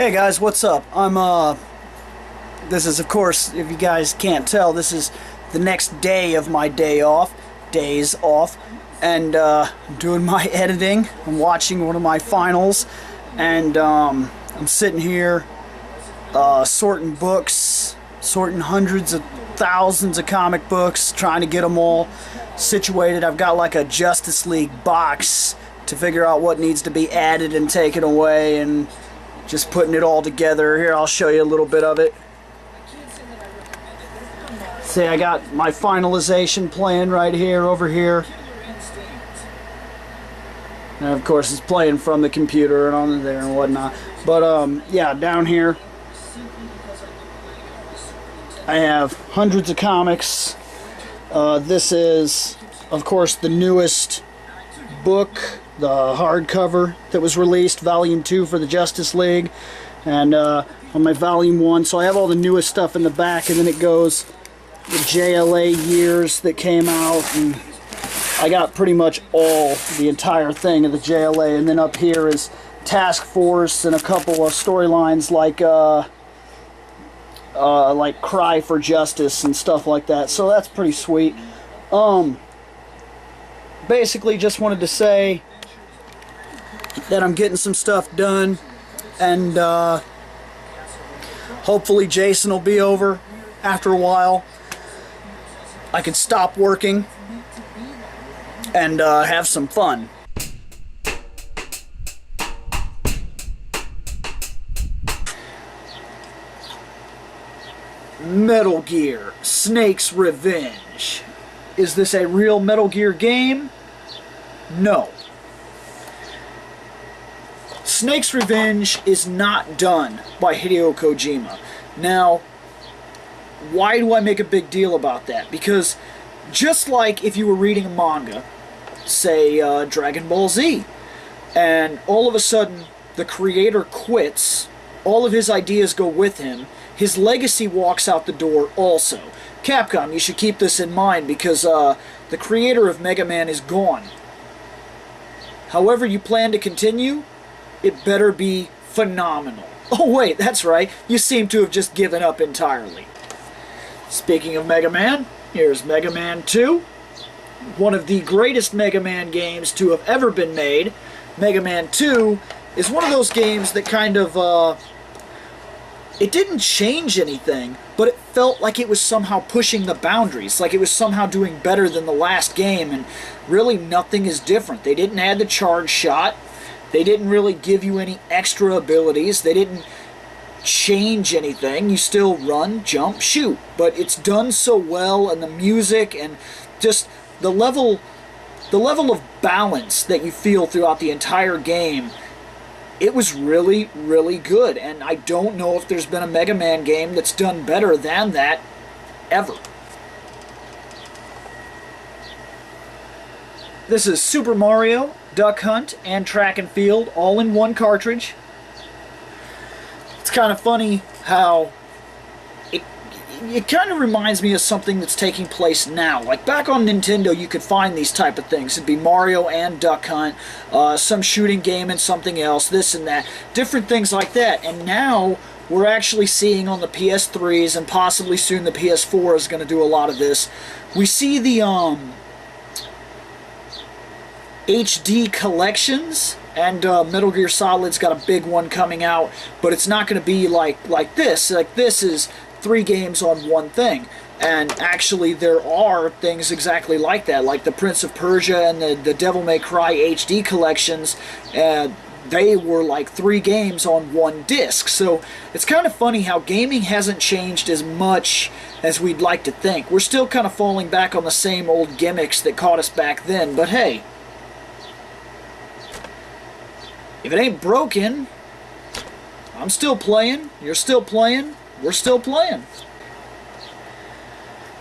Hey guys, what's up? This is, of course, if you guys can't tell, this is the next day of my days off, and I'm doing my editing. I'm watching one of my finals, and I'm sitting here sorting books, sorting hundreds of thousands of comic books, trying to get them all situated. I've got like a Justice League box to figure out what needs to be added and taken away, and just putting it all together. Here, I'll show you a little bit of it. See, I got my finalization playing right here, over here. And of course, it's playing from the computer and on there and whatnot. But yeah, down here, I have hundreds of comics. This is, of course, the newest book, the hardcover that was released, Volume 2 for the Justice League, and on my Volume 1, so I have all the newest stuff in the back, and then it goes the JLA years that came out, and I got pretty much the entire thing of the JLA, and then up here is Task Force and a couple of storylines like Cry for Justice and stuff like that, so that's pretty sweet. Basically just wanted to say that I'm getting some stuff done, and hopefully Jason will be over after a while. I can stop working and have some fun. Metal Gear: Snake's Revenge. Is this a real Metal Gear game? No. Snake's Revenge is not done by Hideo Kojima. Now, why do I make a big deal about that? Because just like if you were reading a manga, say Dragon Ball Z, and all of a sudden the creator quits, all of his ideas go with him, his legacy walks out the door also. Capcom, you should keep this in mind, because the creator of Mega Man is gone. However you plan to continue, it better be phenomenal. Oh wait, that's right, you seem to have just given up entirely. Speaking of Mega Man, here's Mega Man 2, one of the greatest Mega Man games to have ever been made. Mega Man 2 is one of those games that kind of, it didn't change anything, but it felt like it was somehow pushing the boundaries, like it was somehow doing better than the last game, and really nothing is different. They didn't add the charge shot, they didn't really give you any extra abilities, they didn't change anything. You still run, jump, shoot, but it's done so well, and the music and just the level of balance that you feel throughout the entire game, it was really, really good, and I don't know if there's been a Mega Man game that's done better than that ever. This is Super Mario, Duck Hunt, and Track and Field all in one cartridge. It's kind of funny how it kind of reminds me of something that's taking place now. Like back on Nintendo, you could find these type of things. It'd be Mario and Duck Hunt, some shooting game and something else, this and that, different things like that. And now we're actually seeing on the PS3s, and possibly soon the PS4 is going to do a lot of this. We see the HD collections, and Metal Gear Solid's got a big one coming out, but it's not going to be like this. Like this is 3 games on one thing, and actually there are things exactly like that, like the Prince of Persia and the Devil May Cry HD collections. They were like 3 games on one disc. So it's kind of funny how gaming hasn't changed as much as we'd like to think. We're still kind of falling back on the same old gimmicks that caught us back then, but hey, if it ain't broken, I'm still playing, you're still playing, we're still playing.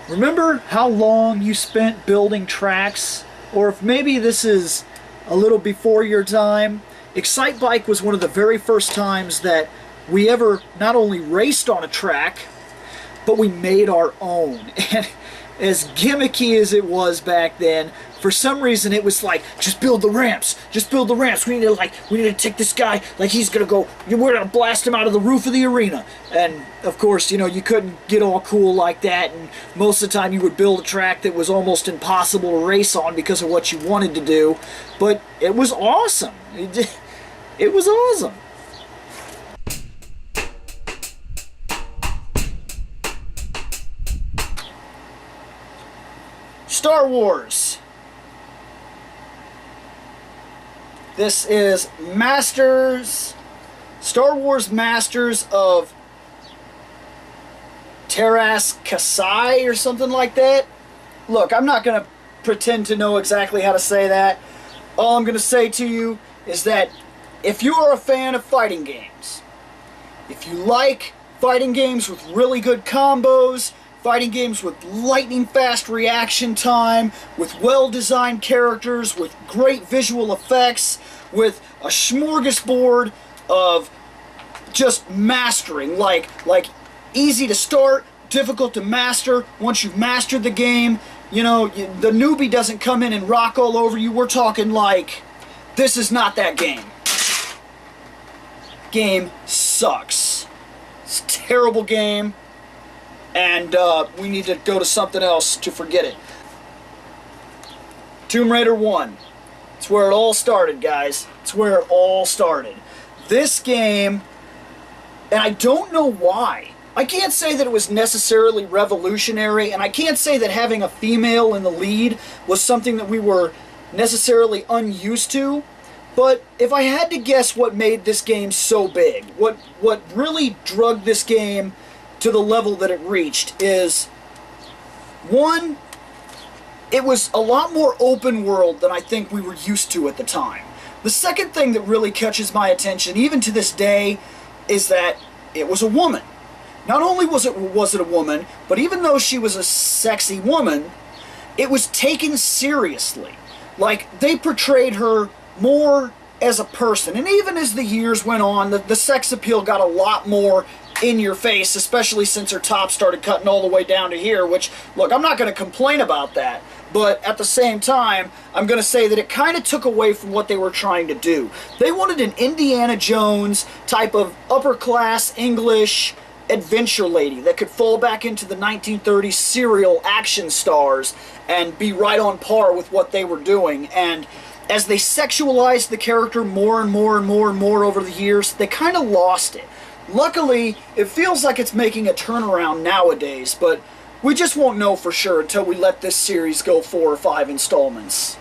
Remember how long you spent building tracks? Or if maybe this is a little before your time, Excitebike was one of the very first times that we ever not only raced on a track, but we made our own. as gimmicky as it was back then, for some reason it was like, just build the ramps, just build the ramps. We need to take this guy, like he's gonna go, we're gonna blast him out of the roof of the arena. And of course, you know, you couldn't get all cool like that, and most of the time you would build a track that was almost impossible to race on because of what you wanted to do. But it was awesome. It was awesome. Star Wars. This is Star Wars Masters of Teras Kasai or something like that. Look, I'm not going to pretend to know exactly how to say that. All I'm going to say to you is that if you are a fan of fighting games, if you like fighting games with really good combos, fighting games with lightning fast reaction time, with well-designed characters, with great visual effects, with a smorgasbord of just mastering, like easy to start, difficult to master. Once you've mastered the game, you know, the newbie doesn't come in and rock all over you. We're talking like, this is not that game. Game sucks. It's a terrible game. And we need to go to something else to forget it. Tomb Raider 1. It's where it all started, guys. It's where it all started. This game, and I don't know why. I can't say that it was necessarily revolutionary, and I can't say that having a female in the lead was something that we were necessarily unused to. But if I had to guess what made this game so big, what really drug this game to the level that it reached is, one, it was a lot more open world than I think we were used to at the time. The second thing that really catches my attention, even to this day, is that it was a woman. Not only was it a woman, but even though she was a sexy woman, it was taken seriously. Like, they portrayed her more as a person. And even as the years went on, the sex appeal got a lot more in your face, especially since her top started cutting all the way down to here, which, look, I'm not going to complain about that, but at the same time, I'm going to say that it kind of took away from what they were trying to do. They wanted an Indiana Jones type of upper-class English adventure lady that could fall back into the 1930s serial action stars and be right on par with what they were doing. And as they sexualized the character more and more and more and more over the years, they kind of lost it. Luckily, it feels like it's making a turnaround nowadays, but we just won't know for sure until we let this series go 4 or 5 installments.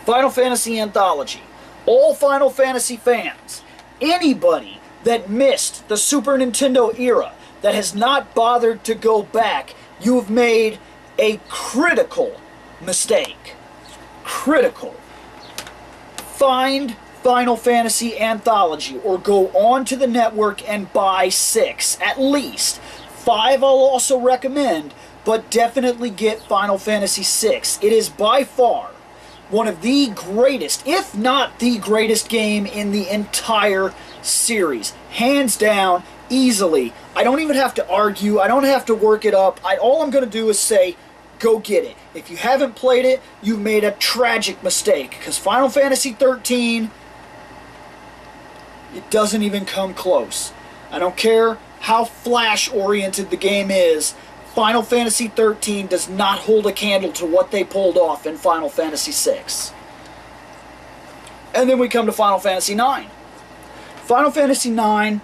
Final Fantasy Anthology. All Final Fantasy fans, anybody that missed the Super Nintendo era, that has not bothered to go back, you have made a critical mistake. Critical. Find Final Fantasy Anthology, or go on to the network and buy 6, at least. 5 I'll also recommend, but definitely get Final Fantasy VI. It is by far one of the greatest, if not the greatest game in the entire series. Hands down, easily. I don't even have to argue, I don't have to work it up. All I'm going to do is say, go get it. If you haven't played it, you've made a tragic mistake, because Final Fantasy 13... it doesn't even come close. I don't care how flash-oriented the game is, Final Fantasy 13 does not hold a candle to what they pulled off in Final Fantasy 6. And then we come to Final Fantasy 9. Final Fantasy 9,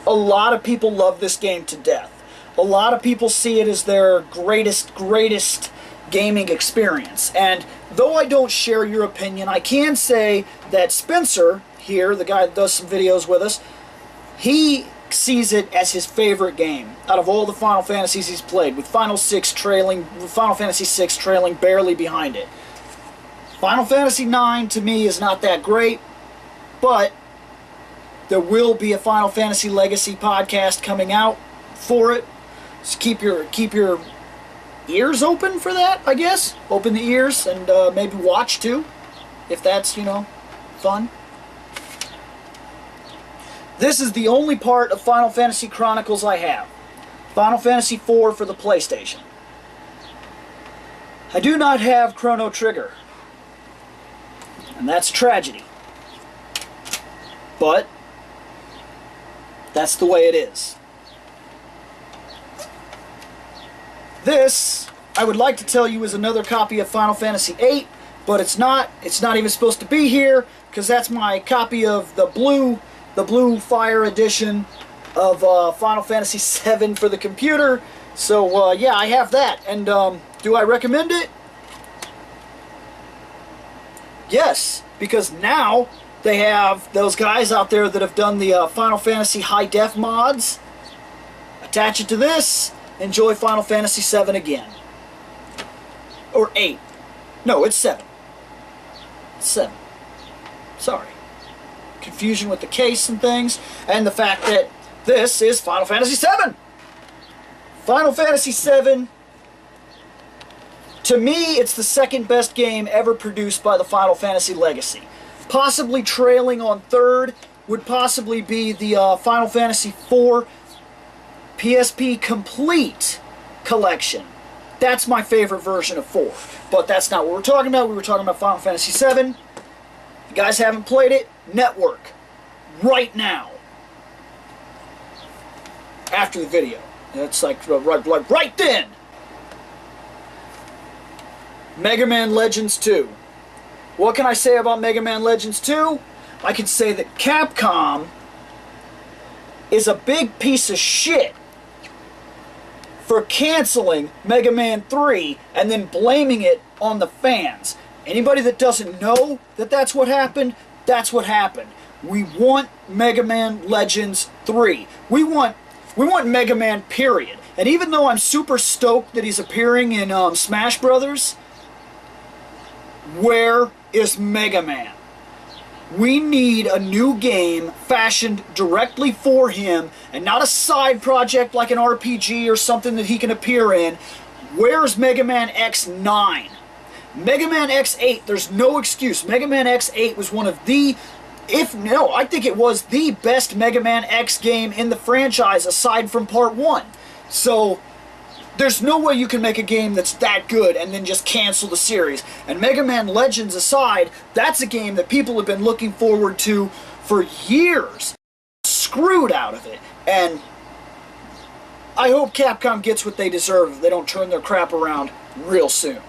a lot of people love this game to death. A lot of people see it as their greatest gaming experience. And though I don't share your opinion, I can say that Spencer here, the guy that does some videos with us, he sees it as his favorite game out of all the Final Fantasies he's played, with Final Fantasy VI trailing barely behind it. Final Fantasy IX to me is not that great, but there will be a Final Fantasy Legacy podcast coming out for it. So keep your ears open for that, I guess. Open the ears and maybe watch too, if that's, you know, fun. This is the only part of Final Fantasy Chronicles I have. Final Fantasy IV for the PlayStation. I do not have Chrono Trigger. And that's a tragedy. But that's the way it is. This, I would like to tell you, is another copy of Final Fantasy VIII, but it's not. It's not even supposed to be here, because that's my copy of the Blue Fire edition of Final Fantasy VII for the computer. So yeah, I have that. And do I recommend it? Yes, because now they have those guys out there that have done the Final Fantasy high def mods. Attach it to this, enjoy Final Fantasy VII again. Or 8. No, it's 7. It's 7. Sorry. Confusion with the case and things, and the fact that this is Final Fantasy VII. Final Fantasy VII, to me, it's the second best game ever produced by the Final Fantasy Legacy. Possibly trailing on third would possibly be the Final Fantasy IV PSP Complete Collection. That's my favorite version of 4. But that's not what we're talking about. We were talking about Final Fantasy VII. If you guys haven't played it, network. Right now. After the video. That's like right then. Mega Man Legends 2. What can I say about Mega Man Legends 2? I can say that Capcom is a big piece of shit for canceling Mega Man 3 and then blaming it on the fans. Anybody that doesn't know that that's what happened, that's what happened. We want Mega Man Legends 3. We want Mega Man, period. And even though I'm super stoked that he's appearing in Smash Brothers, where is Mega Man? We need a new game fashioned directly for him and not a side project like an RPG or something that he can appear in. Where's Mega Man X9? Mega Man X8, there's no excuse. Mega Man X8 was one of the, I think it was the best Mega Man X game in the franchise aside from Part 1. So there's no way you can make a game that's that good and then just cancel the series. And Mega Man Legends aside, that's a game that people have been looking forward to for years. Screwed out of it. And I hope Capcom gets what they deserve if they don't turn their crap around real soon.